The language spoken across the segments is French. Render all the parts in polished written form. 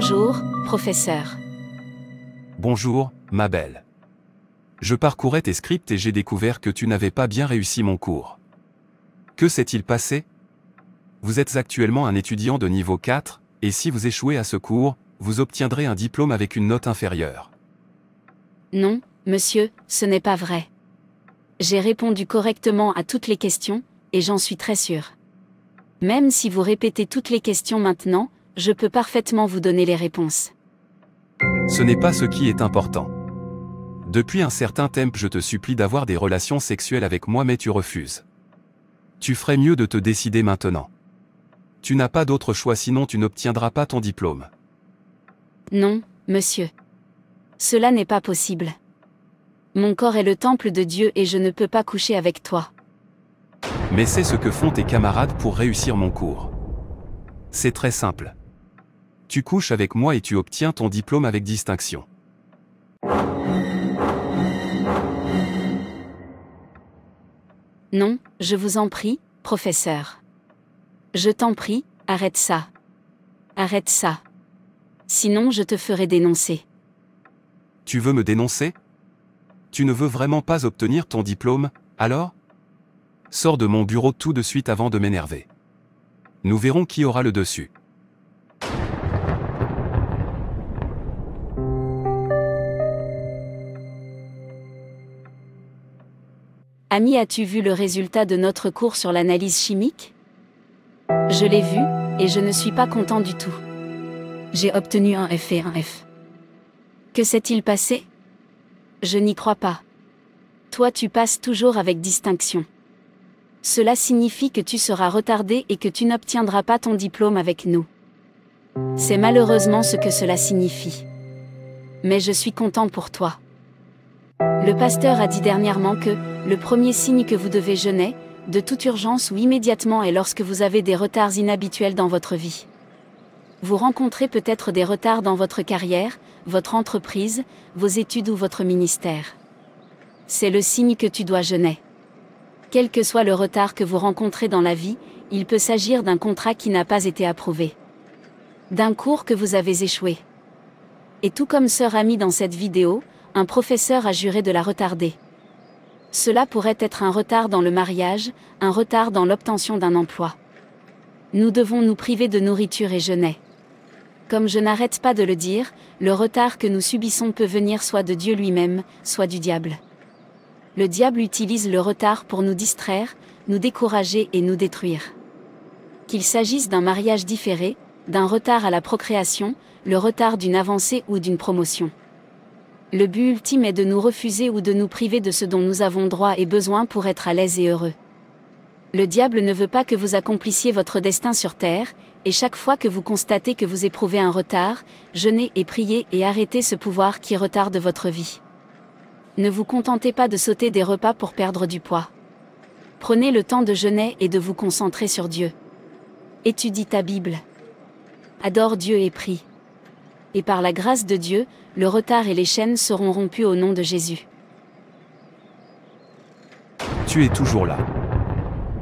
Bonjour, professeur. Bonjour, ma belle. Je parcourais tes scripts et j'ai découvert que tu n'avais pas bien réussi mon cours. Que s'est-il passé? Vous êtes actuellement un étudiant de niveau 4, et si vous échouez à ce cours, vous obtiendrez un diplôme avec une note inférieure. Non, monsieur, ce n'est pas vrai. J'ai répondu correctement à toutes les questions, et j'en suis très sûre. Même si vous répétez toutes les questions maintenant, je peux parfaitement vous donner les réponses. Ce n'est pas ce qui est important. Depuis un certain temps, je te supplie d'avoir des relations sexuelles avec moi, mais tu refuses. Tu ferais mieux de te décider maintenant. Tu n'as pas d'autre choix, sinon tu n'obtiendras pas ton diplôme. Non, monsieur. Cela n'est pas possible. Mon corps est le temple de Dieu et je ne peux pas coucher avec toi. Mais c'est ce que font tes camarades pour réussir mon cours. C'est très simple. Tu couches avec moi et tu obtiens ton diplôme avec distinction. Non, je vous en prie, professeur. Je t'en prie, arrête ça. Arrête ça. Sinon je te ferai dénoncer. Tu veux me dénoncer? Tu ne veux vraiment pas obtenir ton diplôme, alors? Sors de mon bureau tout de suite avant de m'énerver. Nous verrons qui aura le dessus. Ami, as-tu vu le résultat de notre cours sur l'analyse chimique? Je l'ai vu, et je ne suis pas content du tout. J'ai obtenu un F et un F. Que s'est-il passé? Je n'y crois pas. Toi, tu passes toujours avec distinction. Cela signifie que tu seras retardé et que tu n'obtiendras pas ton diplôme avec nous. C'est malheureusement ce que cela signifie. Mais je suis content pour toi. Le pasteur a dit dernièrement que le premier signe que vous devez jeûner, de toute urgence ou immédiatement, est lorsque vous avez des retards inhabituels dans votre vie. Vous rencontrez peut-être des retards dans votre carrière, votre entreprise, vos études ou votre ministère. C'est le signe que tu dois jeûner. Quel que soit le retard que vous rencontrez dans la vie, il peut s'agir d'un contrat qui n'a pas été approuvé, d'un cours que vous avez échoué. Et tout comme sœur Ami dans cette vidéo, un professeur a juré de la retarder. Cela pourrait être un retard dans le mariage, un retard dans l'obtention d'un emploi. Nous devons nous priver de nourriture et jeûner. Comme je n'arrête pas de le dire, le retard que nous subissons peut venir soit de Dieu lui-même, soit du diable. Le diable utilise le retard pour nous distraire, nous décourager et nous détruire. Qu'il s'agisse d'un mariage différé, d'un retard à la procréation, le retard d'une avancée ou d'une promotion. Le but ultime est de nous refuser ou de nous priver de ce dont nous avons droit et besoin pour être à l'aise et heureux. Le diable ne veut pas que vous accomplissiez votre destin sur terre, et chaque fois que vous constatez que vous éprouvez un retard, jeûnez et priez et arrêtez ce pouvoir qui retarde votre vie. Ne vous contentez pas de sauter des repas pour perdre du poids. Prenez le temps de jeûner et de vous concentrer sur Dieu. Étudie ta Bible. Adore Dieu et prie. Et par la grâce de Dieu, le retard et les chaînes seront rompus au nom de Jésus. Tu es toujours là.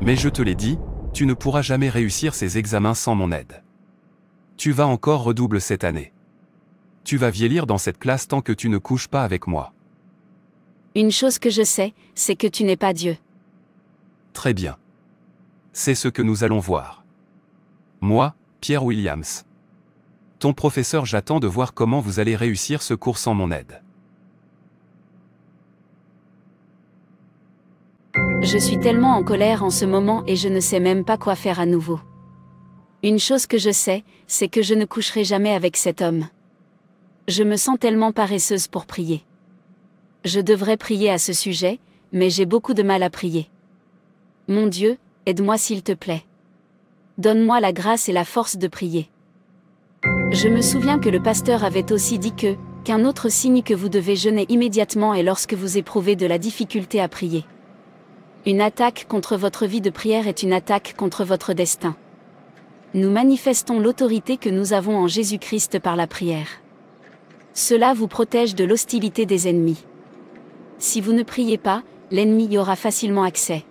Mais je te l'ai dit, tu ne pourras jamais réussir ces examens sans mon aide. Tu vas encore redoubler cette année. Tu vas vieillir dans cette classe tant que tu ne couches pas avec moi. Une chose que je sais, c'est que tu n'es pas Dieu. Très bien. C'est ce que nous allons voir. Moi, Pierre Williams. Ton professeur, j'attends de voir comment vous allez réussir ce cours sans mon aide. Je suis tellement en colère en ce moment et je ne sais même pas quoi faire à nouveau. Une chose que je sais, c'est que je ne coucherai jamais avec cet homme. Je me sens tellement paresseuse pour prier. Je devrais prier à ce sujet, mais j'ai beaucoup de mal à prier. Mon Dieu, aide-moi s'il te plaît. Donne-moi la grâce et la force de prier. Je me souviens que le pasteur avait aussi dit qu'un autre signe que vous devez jeûner immédiatement est lorsque vous éprouvez de la difficulté à prier. Une attaque contre votre vie de prière est une attaque contre votre destin. Nous manifestons l'autorité que nous avons en Jésus-Christ par la prière. Cela vous protège de l'hostilité des ennemis. Si vous ne priez pas, l'ennemi y aura facilement accès.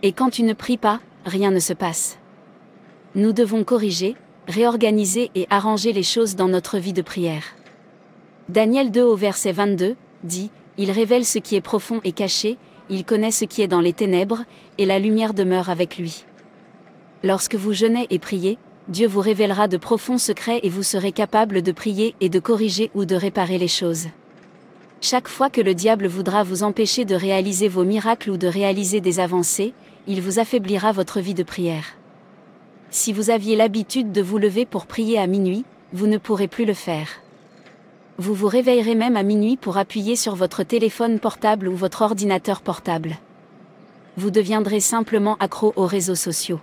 Et quand tu ne pries pas, rien ne se passe. Nous devons corriger, réorganiser et arranger les choses dans notre vie de prière. Daniel 2 au verset 22, dit, « Il révèle ce qui est profond et caché, il connaît ce qui est dans les ténèbres, et la lumière demeure avec lui. » Lorsque vous jeûnez et priez, Dieu vous révélera de profonds secrets et vous serez capable de prier et de corriger ou de réparer les choses. Chaque fois que le diable voudra vous empêcher de réaliser vos miracles ou de réaliser des avancées, il vous affaiblira votre vie de prière. Si vous aviez l'habitude de vous lever pour prier à minuit, vous ne pourrez plus le faire. Vous vous réveillerez même à minuit pour appuyer sur votre téléphone portable ou votre ordinateur portable. Vous deviendrez simplement accro aux réseaux sociaux.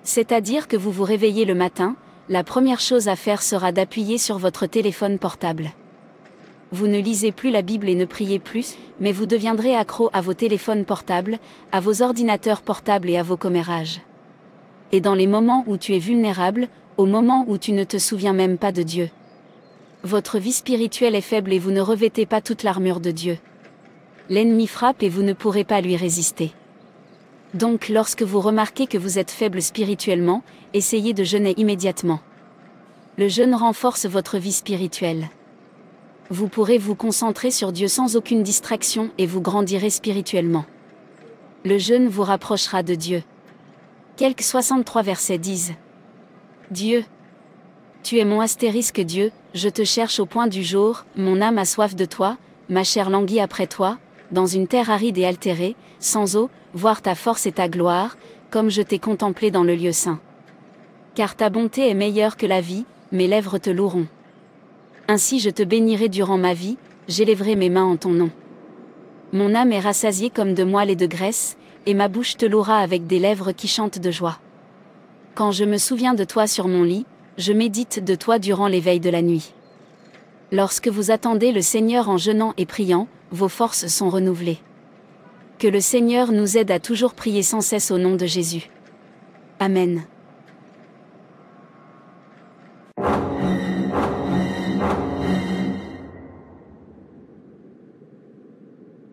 C'est-à-dire que vous vous réveillez le matin, la première chose à faire sera d'appuyer sur votre téléphone portable. Vous ne lisez plus la Bible et ne priez plus, mais vous deviendrez accro à vos téléphones portables, à vos ordinateurs portables et à vos commérages. Et dans les moments où tu es vulnérable, au moment où tu ne te souviens même pas de Dieu. Votre vie spirituelle est faible et vous ne revêtez pas toute l'armure de Dieu. L'ennemi frappe et vous ne pourrez pas lui résister. Donc lorsque vous remarquez que vous êtes faible spirituellement, essayez de jeûner immédiatement. Le jeûne renforce votre vie spirituelle. Vous pourrez vous concentrer sur Dieu sans aucune distraction et vous grandirez spirituellement. Le jeûne vous rapprochera de Dieu. Quelque 63 versets disent. Dieu. Tu es mon astérisque Dieu, je te cherche au point du jour, mon âme a soif de toi, ma chair languit après toi, dans une terre aride et altérée, sans eau, voir ta force et ta gloire, comme je t'ai contemplé dans le lieu saint. Car ta bonté est meilleure que la vie, mes lèvres te loueront. Ainsi je te bénirai durant ma vie, j'élèverai mes mains en ton nom. Mon âme est rassasiée comme de moelle et de graisse, et ma bouche te louera avec des lèvres qui chantent de joie. Quand je me souviens de toi sur mon lit, je médite de toi durant les veilles de la nuit. Lorsque vous attendez le Seigneur en jeûnant et priant, vos forces sont renouvelées. Que le Seigneur nous aide à toujours prier sans cesse au nom de Jésus. Amen.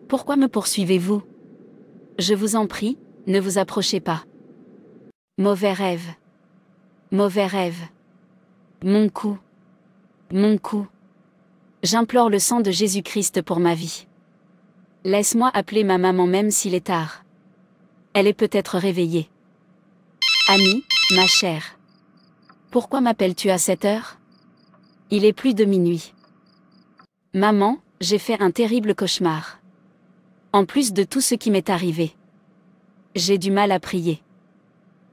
Pourquoi me poursuivez-vous? Je vous en prie, ne vous approchez pas. Mauvais rêve. Mauvais rêve. Mon cou. Mon cou. J'implore le sang de Jésus-Christ pour ma vie. Laisse-moi appeler ma maman même s'il est tard. Elle est peut-être réveillée. Annie, ma chère. Pourquoi m'appelles-tu à cette heure? Il est plus de minuit. Maman, j'ai fait un terrible cauchemar. En plus de tout ce qui m'est arrivé. J'ai du mal à prier.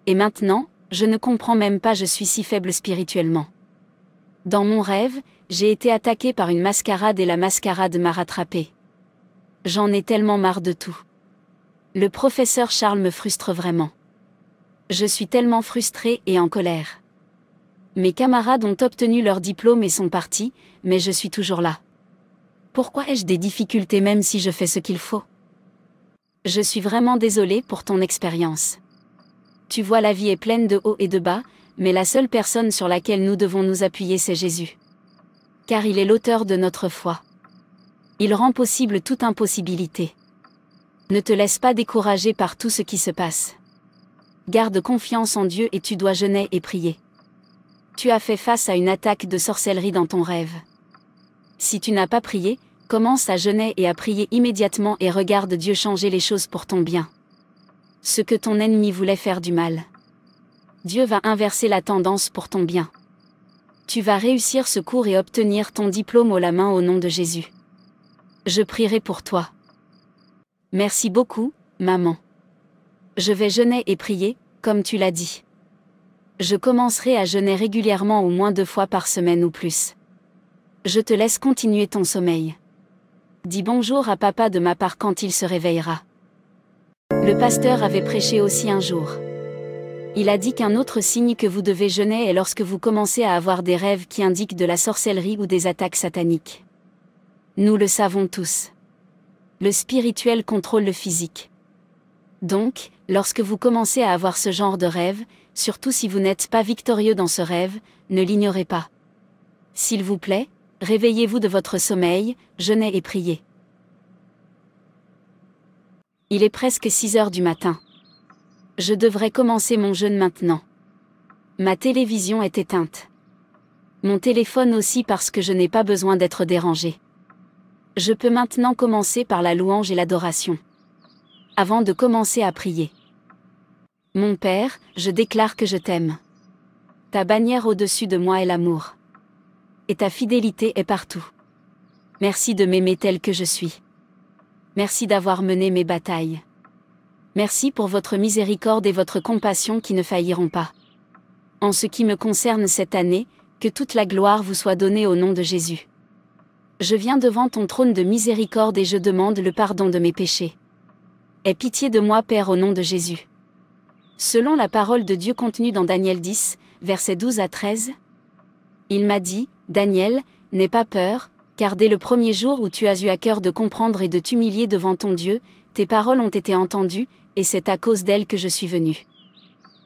Et maintenant, je ne comprends même pas, je suis si faible spirituellement. Dans mon rêve, j'ai été attaquée par une mascarade et la mascarade m'a rattrapée. J'en ai tellement marre de tout. Le professeur Charles me frustre vraiment. Je suis tellement frustrée et en colère. Mes camarades ont obtenu leur diplôme et sont partis, mais je suis toujours là. Pourquoi ai-je des difficultés même si je fais ce qu'il faut? Je suis vraiment désolée pour ton expérience. Tu vois, la vie est pleine de hauts et de bas, mais la seule personne sur laquelle nous devons nous appuyer, c'est Jésus. Car il est l'auteur de notre foi. Il rend possible toute impossibilité. Ne te laisse pas décourager par tout ce qui se passe. Garde confiance en Dieu et tu dois jeûner et prier. Tu as fait face à une attaque de sorcellerie dans ton rêve. Si tu n'as pas prié, commence à jeûner et à prier immédiatement et regarde Dieu changer les choses pour ton bien. Ce que ton ennemi voulait faire du mal. Dieu va inverser la tendance pour ton bien. Tu vas réussir ce cours et obtenir ton diplôme haut la main au nom de Jésus. Je prierai pour toi. Merci beaucoup, maman. Je vais jeûner et prier, comme tu l'as dit. Je commencerai à jeûner régulièrement au moins 2 fois par semaine ou plus. Je te laisse continuer ton sommeil. Dis bonjour à papa de ma part quand il se réveillera. Le pasteur avait prêché aussi un jour. Il a dit qu'un autre signe que vous devez jeûner est lorsque vous commencez à avoir des rêves qui indiquent de la sorcellerie ou des attaques sataniques. Nous le savons tous. Le spirituel contrôle le physique. Donc, lorsque vous commencez à avoir ce genre de rêve, surtout si vous n'êtes pas victorieux dans ce rêve, ne l'ignorez pas. S'il vous plaît, réveillez-vous de votre sommeil, jeûnez et priez. Il est presque 6 heures du matin. Je devrais commencer mon jeûne maintenant. Ma télévision est éteinte. Mon téléphone aussi parce que je n'ai pas besoin d'être dérangé. Je peux maintenant commencer par la louange et l'adoration. Avant de commencer à prier. Mon Père, je déclare que je t'aime. Ta bannière au-dessus de moi est l'amour. Et ta fidélité est partout. Merci de m'aimer tel que je suis. Merci d'avoir mené mes batailles. Merci pour votre miséricorde et votre compassion qui ne failliront pas. En ce qui me concerne cette année, que toute la gloire vous soit donnée au nom de Jésus. Je viens devant ton trône de miséricorde et je demande le pardon de mes péchés. Aie pitié de moi, Père, au nom de Jésus. Selon la parole de Dieu contenue dans Daniel 10, versets 12 à 13, il m'a dit, Daniel, n'aie pas peur, car dès le premier jour où tu as eu à cœur de comprendre et de t'humilier devant ton Dieu, tes paroles ont été entendues, et c'est à cause d'elles que je suis venu.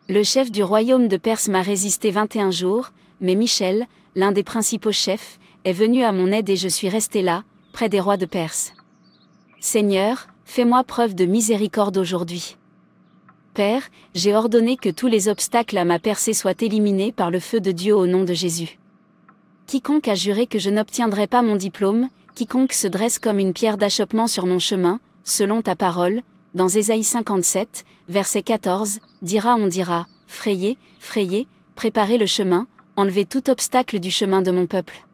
Le chef du royaume de Perse m'a résisté 21 jours, mais Michel, l'un des principaux chefs, est venu à mon aide et je suis resté là, près des rois de Perse. Seigneur, fais-moi preuve de miséricorde aujourd'hui. Père, j'ai ordonné que tous les obstacles à ma percée soient éliminés par le feu de Dieu au nom de Jésus. Quiconque a juré que je n'obtiendrai pas mon diplôme, quiconque se dresse comme une pierre d'achoppement sur mon chemin, selon ta parole, dans Ésaïe 57, verset 14, on dira, frayez, frayez, préparez le chemin, enlevez tout obstacle du chemin de mon peuple.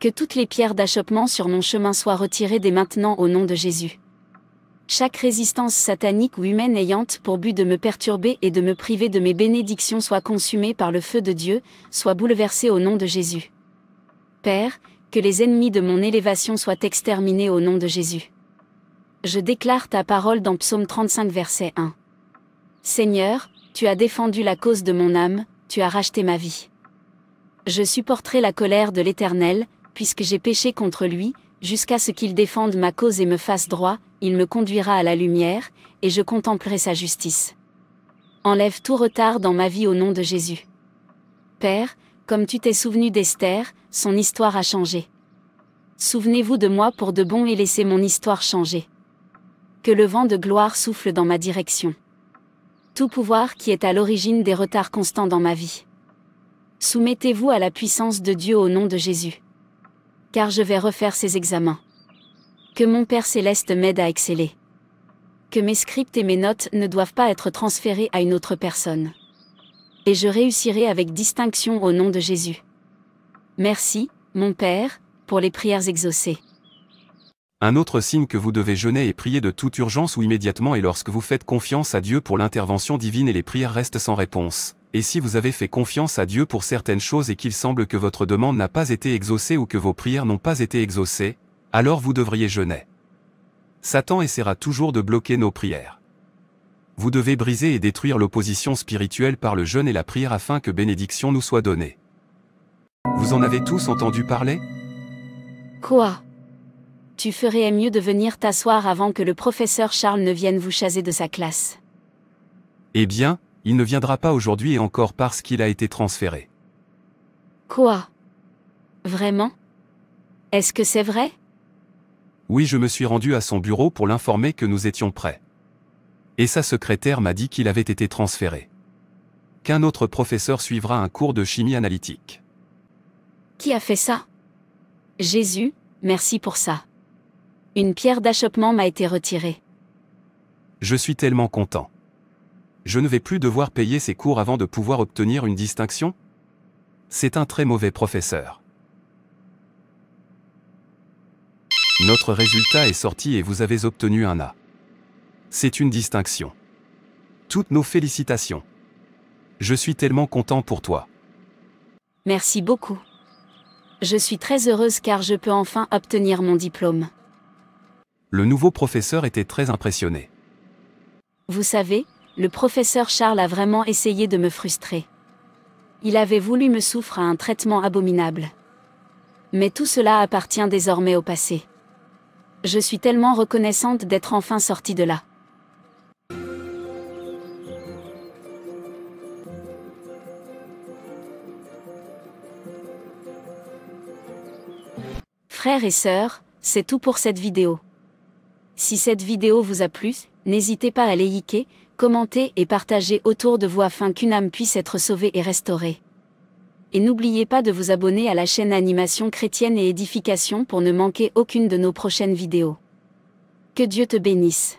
Que toutes les pierres d'achoppement sur mon chemin soient retirées dès maintenant au nom de Jésus. Chaque résistance satanique ou humaine ayant pour but de me perturber et de me priver de mes bénédictions soit consumée par le feu de Dieu, soit bouleversée au nom de Jésus. Père, que les ennemis de mon élévation soient exterminés au nom de Jésus. Je déclare ta parole dans Psaume 35 verset 1. Seigneur, tu as défendu la cause de mon âme, tu as racheté ma vie. Je supporterai la colère de l'Éternel, puisque j'ai péché contre lui, jusqu'à ce qu'il défende ma cause et me fasse droit, il me conduira à la lumière, et je contemplerai sa justice. Enlève tout retard dans ma vie au nom de Jésus. Père, comme tu t'es souvenu d'Esther, son histoire a changé. Souvenez-vous de moi pour de bon et laissez mon histoire changer. Que le vent de gloire souffle dans ma direction. Tout pouvoir qui est à l'origine des retards constants dans ma vie. Soumettez-vous à la puissance de Dieu au nom de Jésus. Car je vais refaire ces examens. Que mon Père céleste m'aide à exceller. Que mes scripts et mes notes ne doivent pas être transférés à une autre personne. Et je réussirai avec distinction au nom de Jésus. Merci, mon Père, pour les prières exaucées. Un autre signe que vous devez jeûner et prier de toute urgence ou immédiatement est lorsque vous faites confiance à Dieu pour l'intervention divine et les prières restent sans réponse. Et si vous avez fait confiance à Dieu pour certaines choses et qu'il semble que votre demande n'a pas été exaucée ou que vos prières n'ont pas été exaucées, alors vous devriez jeûner. Satan essaiera toujours de bloquer nos prières. Vous devez briser et détruire l'opposition spirituelle par le jeûne et la prière afin que bénédiction nous soit donnée. Vous en avez tous entendu parler ? Quoi ? Tu ferais mieux de venir t'asseoir avant que le professeur Charles ne vienne vous chasser de sa classe. Eh bien, il ne viendra pas aujourd'hui et encore parce qu'il a été transféré. Quoi ? Vraiment ? Est-ce que c'est vrai ? Oui, je me suis rendu à son bureau pour l'informer que nous étions prêts. Et sa secrétaire m'a dit qu'il avait été transféré. Qu'un autre professeur suivra un cours de chimie analytique. Qui a fait ça ? Jésus, merci pour ça. Une pierre d'achoppement m'a été retirée. Je suis tellement content. Je ne vais plus devoir payer ses cours avant de pouvoir obtenir une distinction ? C'est un très mauvais professeur. Notre résultat est sorti et vous avez obtenu un A. C'est une distinction. Toutes nos félicitations. Je suis tellement content pour toi. Merci beaucoup. Je suis très heureuse car je peux enfin obtenir mon diplôme. Le nouveau professeur était très impressionné. Vous savez, le professeur Charles a vraiment essayé de me frustrer. Il avait voulu me souffrir à un traitement abominable. Mais tout cela appartient désormais au passé. Je suis tellement reconnaissante d'être enfin sortie de là. Frères et sœurs, c'est tout pour cette vidéo. Si cette vidéo vous a plu, n'hésitez pas à liker, Commentez et partagez autour de vous afin qu'une âme puisse être sauvée et restaurée. Et n'oubliez pas de vous abonner à la chaîne Animation Chrétienne et Édification pour ne manquer aucune de nos prochaines vidéos. Que Dieu te bénisse.